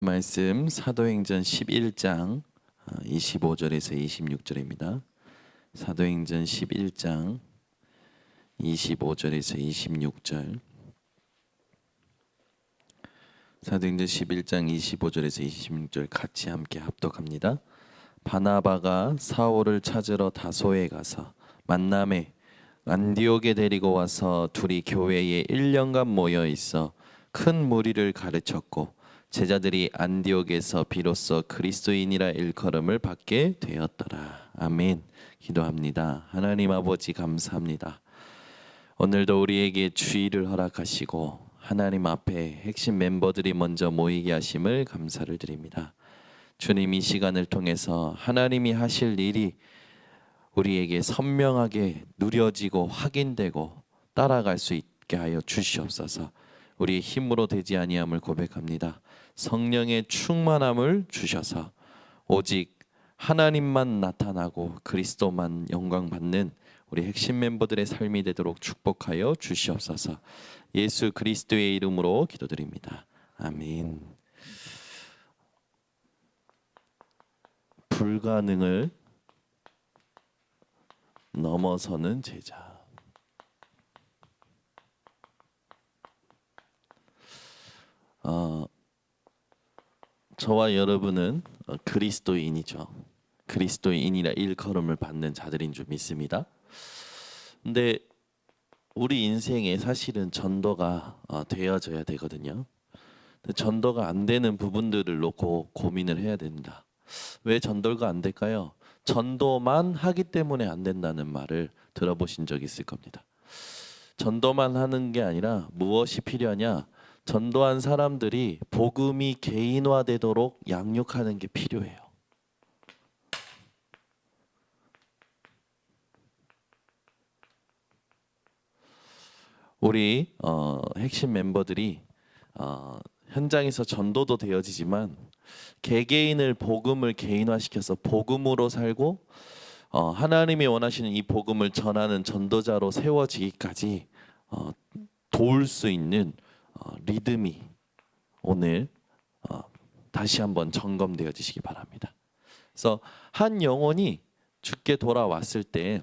말씀 사도행전 11장 25절에서 26절입니다. 사도행전 11장 25절에서 26절. 사도행전 11장 25절에서 26절 같이 함께 합독합니다. 바나바가 사울을 찾으러 다소에 가서 만남에 안디옥에 데리고 와서 둘이 교회에 1년간 모여 있어 큰 무리를 가르쳤고 제자들이 안디옥에서 비로소 그리스도인이라 일컬음을 받게 되었더라. 아멘. 기도합니다. 하나님 아버지 감사합니다. 오늘도 우리에게 주의를 허락하시고 하나님 앞에 핵심 멤버들이 먼저 모이게 하심을 감사를 드립니다. 주님, 이 시간을 통해서 하나님이 하실 일이 우리에게 선명하게 누려지고 확인되고 따라갈 수 있게 하여 주시옵소서. 우리의 힘으로 되지 아니함을 고백합니다. 성령의 충만함을 주셔서 오직 하나님만 나타나고 그리스도만 영광 받는 우리 핵심 멤버들의 삶이 되도록 축복하여 주시옵소서. 예수 그리스도의 이름으로 기도드립니다. 아멘. 불가능을 넘어서는 제자. 저와 여러분은 그리스도인이죠. 그리스도인이라 일컬음을 받는 자들인 줄 믿습니다. 근데 우리 인생에 사실은 전도가 되어져야 되거든요. 근데 전도가 안 되는 부분들을 놓고 고민을 해야 된다. 왜 전도가 안 될까요? 전도만 하기 때문에 안 된다는 말을 들어보신 적 있을 겁니다. 전도만 하는 게 아니라 무엇이 필요하냐? 전도한 사람들이 복음이 개인화되도록 양육하는 게 필요해요. 우리 핵심 멤버들이 현장에서 전도도 되어지지만 개개인을 복음을 개인화시켜서 복음으로 살고 하나님이 원하시는 이 복음을 전하는 전도자로 세워지기까지 도울 수 있는 리듬이 오늘 다시 한번 점검되어지시기 바랍니다. 그래서 한 영혼이 죽게 돌아왔을 때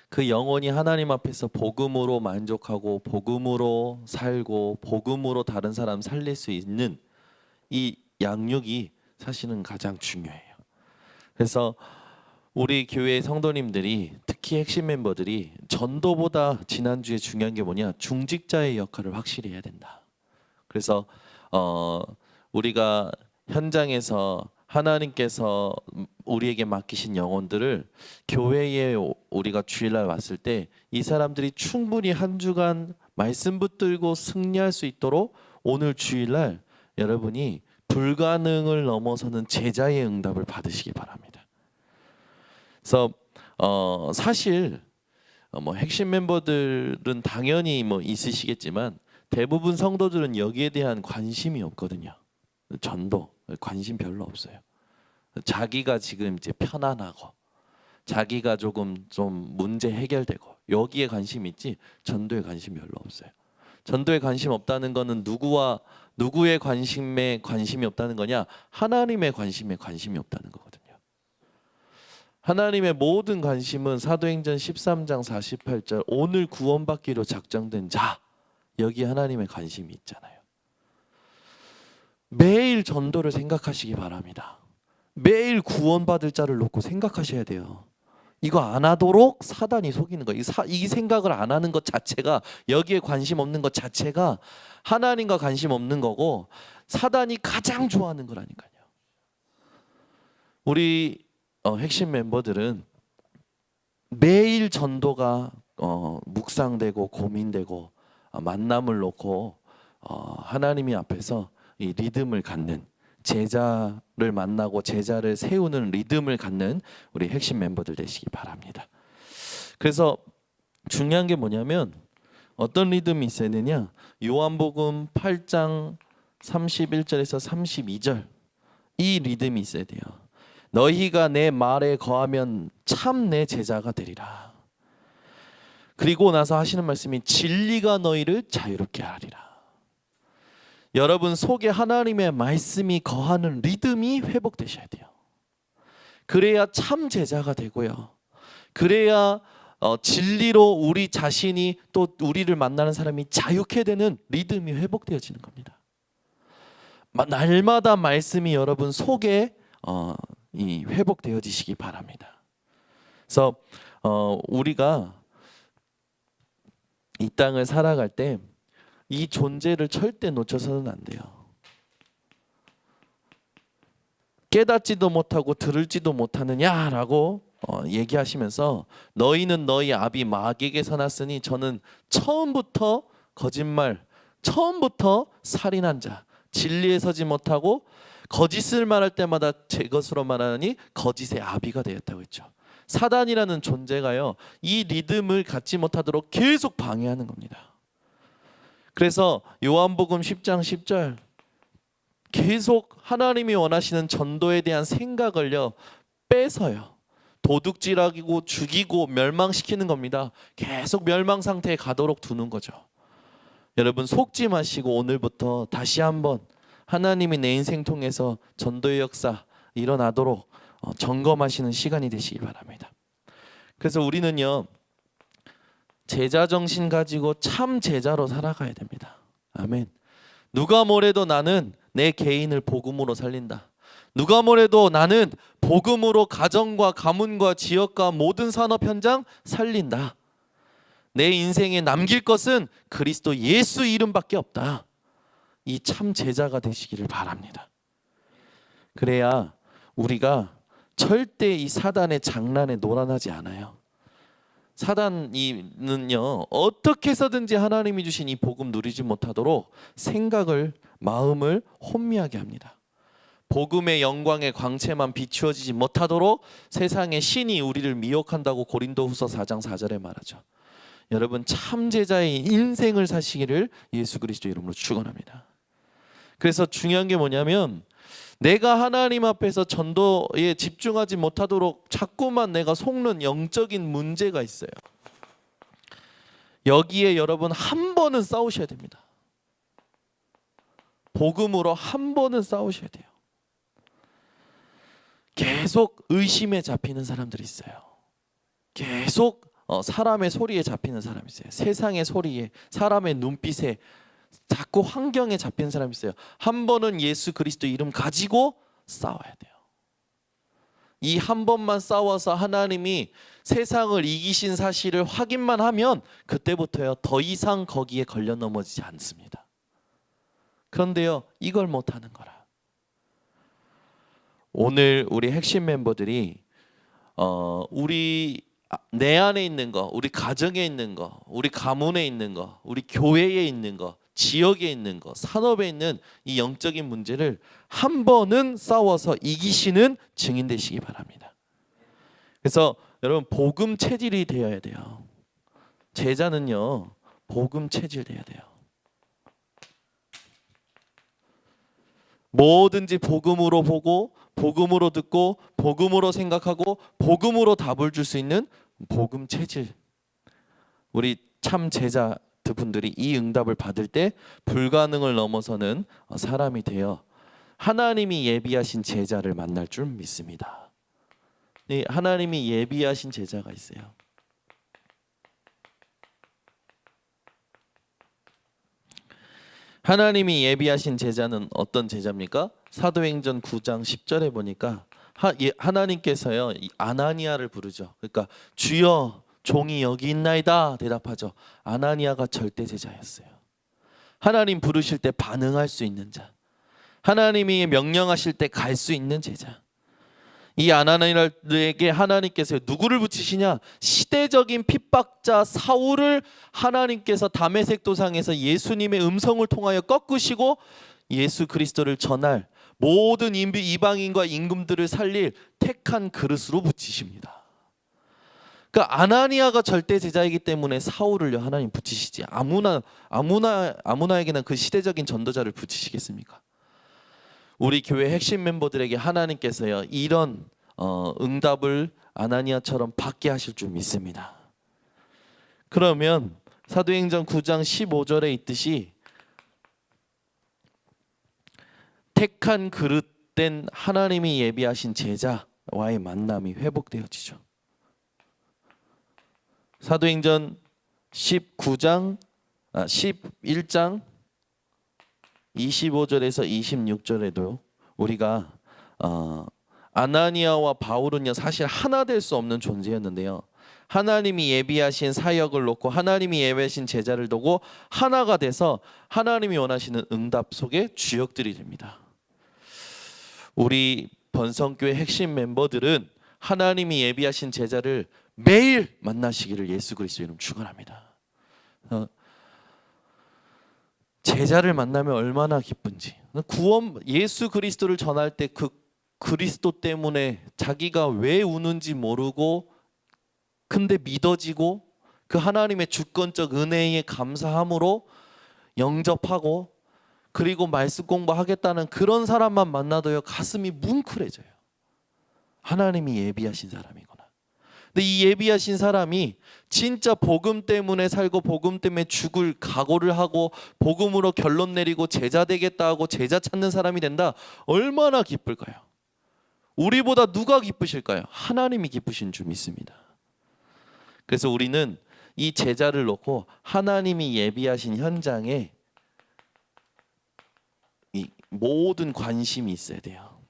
그 영혼이 하나님 앞에서 복음으로 만족하고 복음으로 살고 복음으로 다른 사람 살릴 수 있는 이 양육이 사실은 가장 중요해요. 그래서 우리 교회 성도님들이 특히 핵심 멤버들이 전도보다 지난주에 중요한 게 뭐냐? 중직자의 역할을 확실히 해야 된다. 그래서 우리가 현장에서 하나님께서 우리에게 맡기신 영혼들을 교회에 우리가 주일날 왔을 때 이 사람들이 충분히 한 주간 말씀 붙들고 승리할 수 있도록 오늘 주일날 여러분이 불가능을 넘어서는 제자의 응답을 받으시기 바랍니다. 그래서 사실 핵심 멤버들은 당연히 있으시겠지만 대부분 성도들은 여기에 대한 관심이 없거든요. 전도 관심 별로 없어요. 자기가 지금 이제 편안하고 자기가 좀 문제 해결되고 여기에 관심 있지 전도에 관심 별로 없어요. 전도에 관심 없다는 거는 누구의 관심에 관심이 없다는 거냐? 하나님의 관심에 관심이 없다는 거거든요. 하나님의 모든 관심은 사도행전 13장 48절 오늘 구원받기로 작정된 자, 여기 하나님의 관심이 있잖아요. 매일 전도를 생각하시기 바랍니다. 매일 구원받을 자를 놓고 생각하셔야 돼요. 이거 안 하도록 사단이 속이는 거예요. 이 생각을 안 하는 것 자체가, 여기에 관심 없는 것 자체가 하나님과 관심 없는 거고 사단이 가장 좋아하는 거라니까요. 우리 핵심 멤버들은 매일 전도가 묵상되고 고민되고 만남을 놓고 하나님이 앞에서 이 리듬을 갖는, 제자를 만나고 제자를 세우는 리듬을 갖는 우리 핵심 멤버들 되시기 바랍니다. 그래서 중요한 게 뭐냐면 어떤 리듬이 있어야 되냐? 요한복음 8장 31절에서 32절 이 리듬이 있어야 돼요. 너희가 내 말에 거하면 참 내 제자가 되리라. 그리고 나서 하시는 말씀이 진리가 너희를 자유롭게 하리라. 여러분 속에 하나님의 말씀이 거하는 리듬이 회복되셔야 돼요. 그래야 참 제자가 되고요. 그래야 진리로 우리 자신이 또 우리를 만나는 사람이 자유케 되는 리듬이 회복되어지는 겁니다. 날마다 말씀이 여러분 속에 이 회복되어지시기 바랍니다. 그래서 우리가 이 땅을 살아갈 때 이 존재를 절대 놓쳐서는 안 돼요. 깨닫지도 못하고 들을지도 못하느냐라고 얘기하시면서 너희는 너희 아비 마귀에게서 났으니 저는 처음부터 거짓말, 처음부터 살인한 자, 진리에 서지 못하고 거짓을 말할 때마다 제 것으로 말하니 거짓의 아비가 되었다고 했죠. 사단이라는 존재가요, 이 리듬을 갖지 못하도록 계속 방해하는 겁니다. 그래서 요한복음 10장 10절 계속 하나님이 원하시는 전도에 대한 생각을요 뺏어요. 도둑질하고 죽이고 멸망시키는 겁니다. 계속 멸망 상태에 가도록 두는 거죠. 여러분 속지 마시고 오늘부터 다시 한번 하나님이 내 인생 통해서 전도의 역사 일어나도록 점검하시는 시간이 되시기 바랍니다. 그래서 우리는요 제자 정신 가지고 참 제자로 살아가야 됩니다. 아멘. 누가 뭐래도 나는 내 개인을 복음으로 살린다. 누가 뭐래도 나는 복음으로 가정과 가문과 지역과 모든 산업 현장 살린다. 내 인생에 남길 것은 그리스도 예수 이름밖에 없다. 이 참 제자가 되시기를 바랍니다. 그래야 우리가 절대 이 사단의 장난에 놀아나지 않아요. 사단이는요 어떻게 해서든지 하나님이 주신 이 복음 누리지 못하도록 생각을 마음을 혼미하게 합니다. 복음의 영광의 광채만 비추어지지 못하도록 세상의 신이 우리를 미혹한다고 고린도후서 4장 4절에 말하죠. 여러분 참 제자의 인생을 사시기를 예수 그리스도 이름으로 축원합니다. 그래서 중요한 게 뭐냐면 내가 하나님 앞에서 전도에 집중하지 못하도록 자꾸만 내가 속는 영적인 문제가 있어요. 여기에 여러분 한 번은 싸우셔야 됩니다. 복음으로 한 번은 싸우셔야 돼요. 계속 의심에 잡히는 사람들이 있어요. 계속 사람의 소리에 잡히는 사람이 있어요. 세상의 소리에, 사람의 눈빛에, 자꾸 환경에 잡히는 사람이 있어요. 한 번은 예수 그리스도 이름 가지고 싸워야 돼요. 이 한 번만 싸워서 하나님이 세상을 이기신 사실을 확인만 하면 그때부터요 더 이상 거기에 걸려 넘어지지 않습니다. 그런데요 이걸 못하는 거라. 오늘 우리 핵심 멤버들이 우리 내 안에 있는 거, 우리 가정에 있는 거, 우리 가문에 있는 거, 우리 교회에 있는 거, 지역에 있는 거, 산업에 있는 이 영적인 문제를 한 번은 싸워서 이기시는 증인 되시기 바랍니다. 그래서 여러분 복음 체질이 되어야 돼요. 제자는요 복음 체질 돼야 돼요. 뭐든지 복음으로 보고 복음으로 듣고 복음으로 생각하고 복음으로 답을 줄 수 있는 복음 체질. 우리 참 제자 분들이 이 응답을 받을 때 불가능을 넘어서는 사람이 되어 하나님이 예비하신 제자를 만날 줄 믿습니다. 네, 하나님이 예비하신 제자가 있어요. 하나님이 예비하신 제자는 어떤 제자입니까? 사도행전 9장 10절에 보니까 하나님께서요 아나니아를 부르죠. 그러니까 주여 종이 여기 있나이다 대답하죠. 아나니아가 절대 제자였어요. 하나님 부르실 때 반응할 수 있는 자, 하나님이 명령하실 때 갈 수 있는 제자. 이 아나니아에게 하나님께서 누구를 붙이시냐? 시대적인 핍박자 사울을 하나님께서 다메섹 도상에서 예수님의 음성을 통하여 꺾으시고 예수 그리스도를 전할 모든 이방인과 임금들을 살릴 택한 그릇으로 붙이십니다. 그러니까 아나니아가 절대 제자이기 때문에 사울을요 하나님 붙이시지 아무나에게나 그 시대적인 전도자를 붙이시겠습니까? 우리 교회 핵심 멤버들에게 하나님께서요 이런 응답을 아나니아처럼 받게 하실 줄 믿습니다. 그러면 사도행전 9장 15절에 있듯이 택한 그릇된 하나님이 예비하신 제자와의 만남이 회복되어지죠. 사도행전 11장 25절에서 26절에도 우리가 아나니아와 바울은요 사실 하나 될 수 없는 존재였는데요. 하나님이 예비하신 사역을 놓고 하나님이 예비하신 제자를 두고 하나가 돼서 하나님이 원하시는 응답 속에 주역들이 됩니다. 우리 번성교회 핵심 멤버들은 하나님이 예비하신 제자를 매일 만나시기를 예수 그리스도 이름 축원합니다. 제자를 만나면 얼마나 기쁜지. 구원 예수 그리스도를 전할 때 그 그리스도 때문에 자기가 왜 우는지 모르고 근데 믿어지고 그 하나님의 주권적 은혜에 감사함으로 영접하고 그리고 말씀 공부하겠다는 그런 사람만 만나도요 가슴이 뭉클해져요. 하나님이 예비하신 사람이구나. 근데 이 예비하신 사람이 진짜 복음 때문에 살고 복음 때문에 죽을 각오를 하고 복음으로 결론 내리고 제자 되겠다 하고 제자 찾는 사람이 된다. 얼마나 기쁠까요? 우리보다 누가 기쁘실까요? 하나님이 기쁘신 줄 믿습니다. 그래서 우리는 이 제자를 놓고 하나님이 예비하신 현장에 이 모든 관심이 있어야 돼요.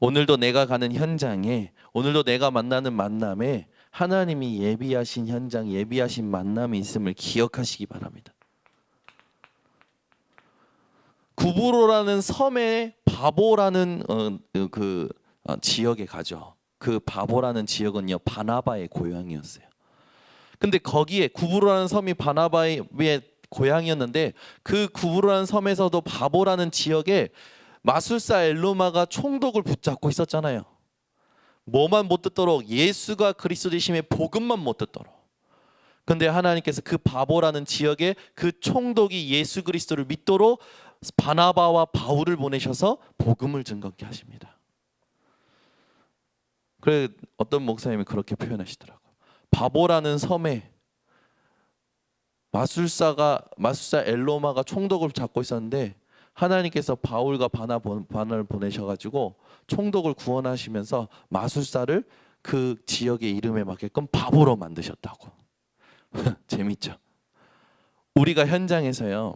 오늘도 내가 가는 현장에, 오늘도 내가 만나는 만남에 하나님이 예비하신 현장, 예비하신 만남이 있음을 기억하시기 바랍니다. 구브로라는 섬에 바보라는 지역에 가죠. 그 바보라는 지역은요 바나바의 고향이었어요. 근데 거기에 구브로라는 섬이 바나바의 고향이었는데 그 구브로라는 섬에서도 바보라는 지역에 마술사 엘로마가 총독을 붙잡고 있었잖아요. 뭐만 못 듣도록 예수가 그리스도이심의 복음만 못 듣도록. 근데 하나님께서 그 바보라는 지역에 그 총독이 예수 그리스도를 믿도록 바나바와 바울을 보내셔서 복음을 증거케 하십니다. 그래 어떤 목사님이 그렇게 표현하시더라고요. 바보라는 섬에 마술사 엘로마가 총독을 잡고 있었는데 하나님께서 바울과 바나를 보내셔가지고 총독을 구원하시면서 마술사를 그 지역의 이름에 맞게끔 바보로 만드셨다고. 재밌죠? 우리가 현장에서요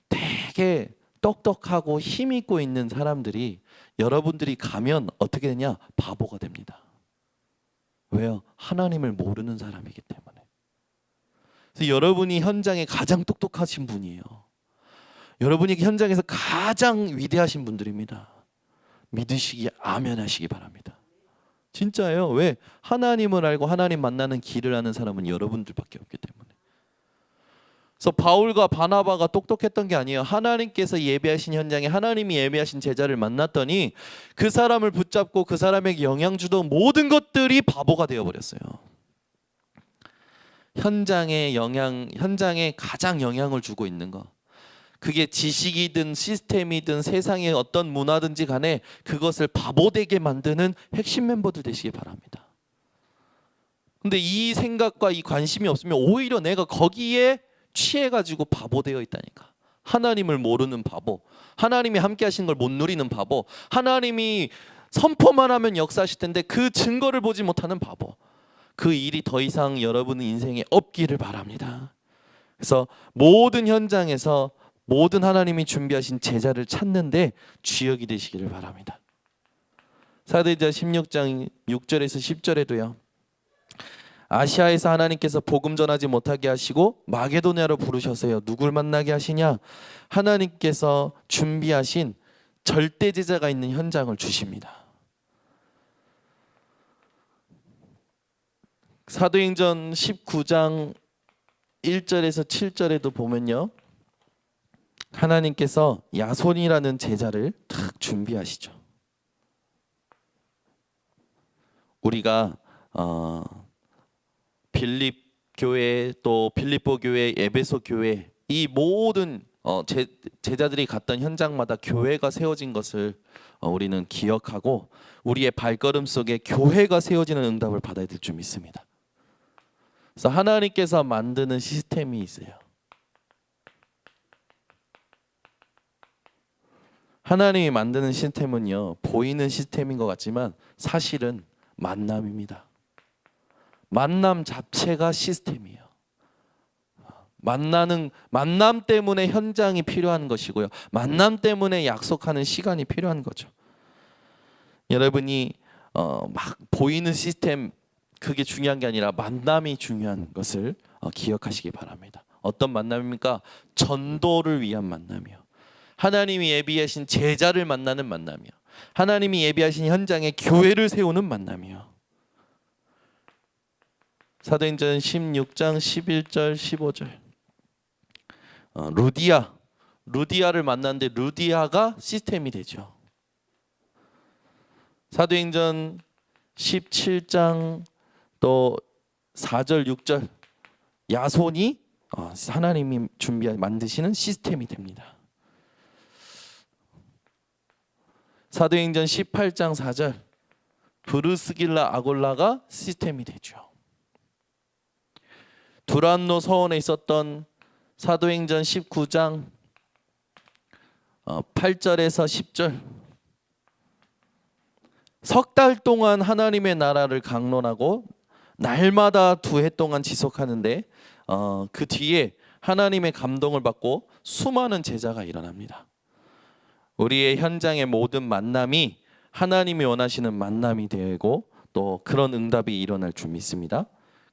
되게 똑똑하고 힘 있고 있는 사람들이 여러분들이 가면 어떻게 되냐? 바보가 됩니다. 왜요? 하나님을 모르는 사람이기 때문에. 그래서 여러분이 현장에 가장 똑똑하신 분이에요. 여러분이 현장에서 가장 위대하신 분들입니다. 믿으시기 아멘 하시기 바랍니다. 진짜예요. 왜? 하나님을 알고 하나님 만나는 길을 아는 사람은 여러분들밖에 없기 때문에. 그래서 바울과 바나바가 똑똑했던 게 아니에요. 하나님께서 예배하신 현장에 하나님이 예배하신 제자를 만났더니 그 사람을 붙잡고 그 사람에게 영향 주던 모든 것들이 바보가 되어버렸어요. 현장에 가장 영향을 주고 있는 거. 그게 지식이든 시스템이든 세상의 어떤 문화든지 간에 그것을 바보되게 만드는 핵심 멤버들 되시기 바랍니다. 근데 이 생각과 이 관심이 없으면 오히려 내가 거기에 취해가지고 바보 되어 있다니까. 하나님을 모르는 바보, 하나님이 함께 하신 걸 못 누리는 바보, 하나님이 선포만 하면 역사하실 텐데 그 증거를 보지 못하는 바보. 그 일이 더 이상 여러분 인생에 없기를 바랍니다. 그래서 모든 현장에서 모든 하나님이 준비하신 제자를 찾는데 주역이 되시기를 바랍니다. 사도행전 16장 6절에서 10절에도요. 아시아에서 하나님께서 복음 전하지 못하게 하시고 마게도냐로 부르셔서요. 누굴 만나게 하시냐? 하나님께서 준비하신 절대 제자가 있는 현장을 주십니다. 사도행전 19장 1절에서 7절에도 보면요. 하나님께서 야손이라는 제자를 탁 준비하시죠. 우리가 빌립 교회 또 빌립보 교회, 에베소 교회 이 모든 제자들이 갔던 현장마다 교회가 세워진 것을 우리는 기억하고 우리의 발걸음 속에 교회가 세워지는 응답을 받아야 될 줄 믿습니다. 그래서 하나님께서 만드는 시스템이 있어요. 하나님이 만드는 시스템은요, 보이는 시스템인 것 같지만 사실은 만남입니다. 만남 자체가 시스템이에요. 만남 때문에 현장이 필요한 것이고요. 만남 때문에 약속하는 시간이 필요한 거죠. 여러분이 막 보이는 시스템 그게 중요한 게 아니라 만남이 중요한 것을 기억하시기 바랍니다. 어떤 만남입니까? 전도를 위한 만남이요. 하나님이 예비하신 제자를 만나는 만남이요. 하나님이 예비하신 현장에 교회를 세우는 만남이요. 사도행전 16장 11절 15절 루디아를 만났는데 루디아가 시스템이 되죠. 사도행전 17장 또 4절 6절 야손이 하나님이 만드시는 시스템이 됩니다. 사도행전 18장 4절 브루스길라 아골라가 시스템이 되죠. 두란노 서원에 있었던 사도행전 19장 8절에서 10절 석 달 동안 하나님의 나라를 강론하고 날마다 2해 동안 지속하는데 그 뒤에 하나님의 감동을 받고 수많은 제자가 일어납니다. 우리의 현장의 모든 만남이 하나님이 원하시는 만남이 되고 또 그런 응답이 일어날 줄 믿습니다.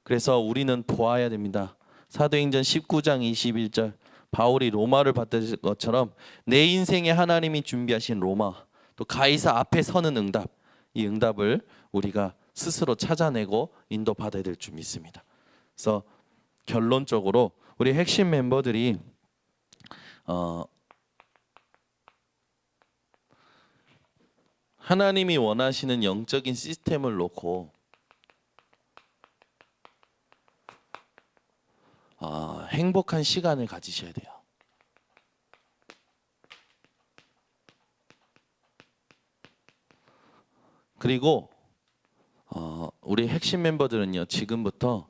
그래서 우리는 보아야 됩니다. 사도행전 19장 21절 바울이 로마를 받은 것처럼 내 인생에 하나님이 준비하신 로마 또 가이사 앞에 서는 응답, 이 응답을 우리가 스스로 찾아내고 인도받아야 될 줄 믿습니다. 그래서 결론적으로 우리 핵심 멤버들이 하나님이 원하시는 영적인 시스템을 놓고 행복한 시간을 가지셔야 돼요. 그리고 우리 핵심 멤버들은요, 지금부터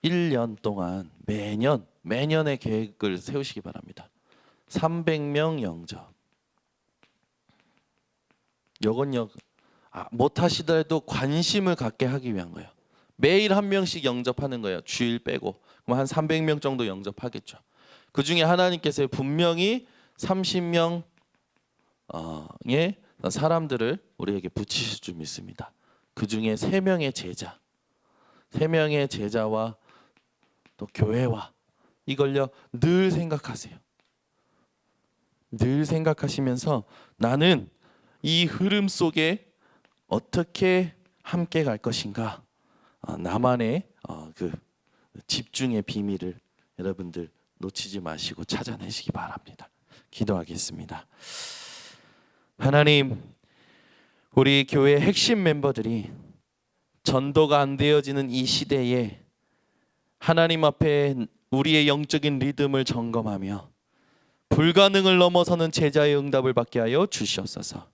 1년 동안 매년의 계획을 세우시기 바랍니다. 300명 영접. 요건요 못 하시더라도 관심을 갖게 하기 위한 거예요. 매일 한 명씩 영접하는 거예요. 주일 빼고. 그럼 한 300명 정도 영접하겠죠. 그 중에 하나님께서 분명히 30명의 사람들을 우리에게 붙이실 줄 믿습니다. 그 중에 3명의 제자, 3명의 제자와 또 교회와 이걸요 늘 생각하세요. 늘 생각하시면서 나는 이 흐름 속에 어떻게 함께 갈 것인가, 나만의 그 집중의 비밀을 여러분들 놓치지 마시고 찾아내시기 바랍니다. 기도하겠습니다. 하나님, 우리 교회 핵심 멤버들이 전도가 안 되어지는 이 시대에 하나님 앞에 우리의 영적인 리듬을 점검하며 불가능을 넘어서는 제자의 응답을 받게 하여 주시옵소서.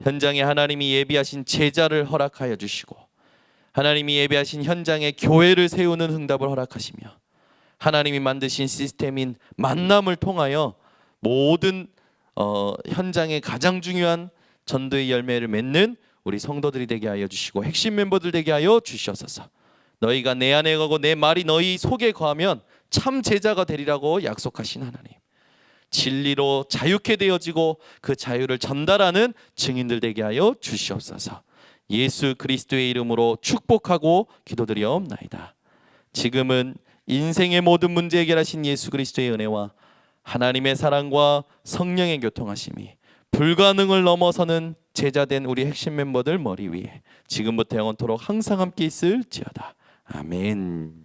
현장에 하나님이 예비하신 제자를 허락하여 주시고 하나님이 예비하신 현장에 교회를 세우는 응답을 허락하시며 하나님이 만드신 시스템인 만남을 통하여 모든 현장에 가장 중요한 전도의 열매를 맺는 우리 성도들이 되게 하여 주시고 핵심 멤버들 되게 하여 주시옵소서. 너희가 내 안에 거하고 내 말이 너희 속에 거하면 참 제자가 되리라고 약속하신 하나님, 진리로 자유케 되어지고 그 자유를 전달하는 증인들 되게 하여 주시옵소서. 예수 그리스도의 이름으로 축복하고 기도드리옵나이다. 지금은 인생의 모든 문제 해결하신 예수 그리스도의 은혜와 하나님의 사랑과 성령의 교통하심이 불가능을 넘어서는 제자된 우리 핵심 멤버들 머리 위에 지금부터 영원토록 항상 함께 있을지어다. 아멘.